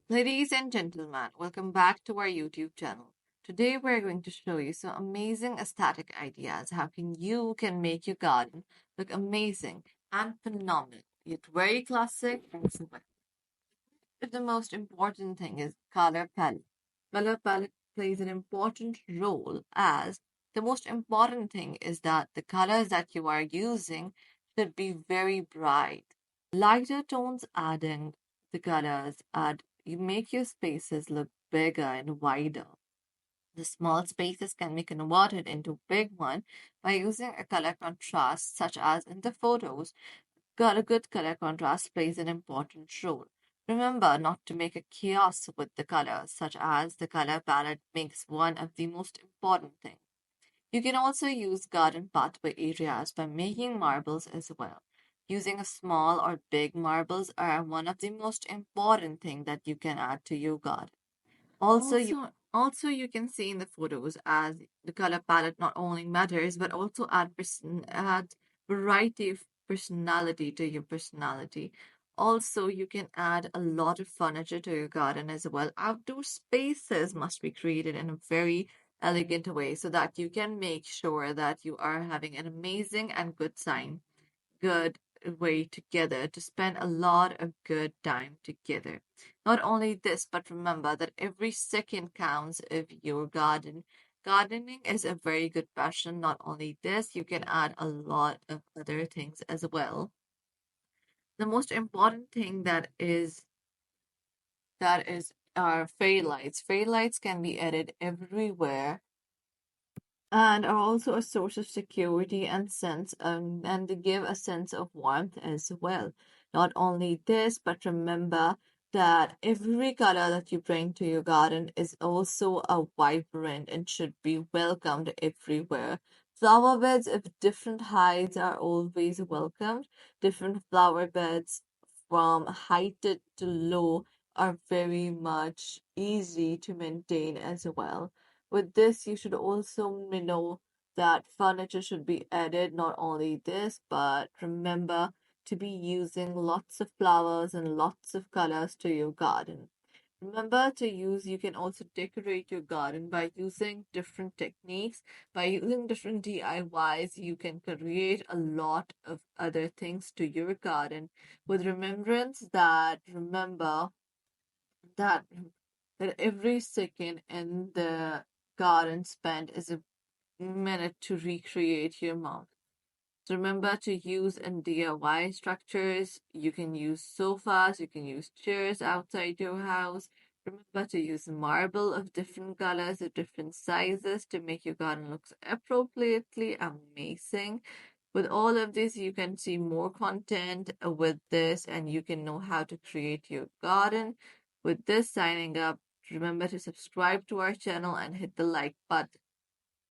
Ladies and gentlemen, welcome back to our YouTube channel. Today we're going to show you some amazing aesthetic ideas. How can make your garden look amazing and phenomenal, yet very classic and simple. But the most important thing is color palette. Color palette plays an important role as the most important thing is that the colors that you are using should be very bright. Lighter tones adding the colors add you make your spaces look bigger and wider. The small spaces can be converted into big one by using a color contrast such as in the photos. A good color contrast plays an important role. Remember not to make a chaos with the colors, such as the color palette makes one of the most important things. You can also use garden pathway areas by making marbles as well. Using a small or big marbles are one of the most important thing that you can add to your garden. Also, you can see in the photos as the color palette not only matters but also add variety of personality to your personality. Also, you can add a lot of furniture to your garden as well. Outdoor spaces must be created in a very elegant way so that you can make sure that you are having an amazing and good way together to spend a lot of good time together. Not only this, but remember that every second counts if your gardening is a very good passion. Not only this, you can add a lot of other things as well. The most important thing that is are fairy lights. Fairy lights can be added everywhere and are also a source of security and they give a sense of warmth as well. Not only this, but remember that every color that you bring to your garden is also a vibrant and should be welcomed everywhere. Flower beds of different heights are always welcomed. Different flower beds from heighted to low are very much easy to maintain as well. With this, you should also know that furniture should be added. Not only this, but remember to be using lots of flowers and lots of colors to your garden. Remember to use, you can also decorate your garden by using different techniques. By using different DIYs, you can create a lot of other things to your garden with remembrance that remember that that every second in the garden spent is a minute to recreate your mouth. So remember to use in DIY structures. You can use sofas, you can use chairs outside your house. Remember to use marble of different colors, of different sizes to make your garden look appropriately amazing. With all of this, you can see more content with this and you can know how to create your garden. With this signing up, remember to subscribe to our channel and hit the like button.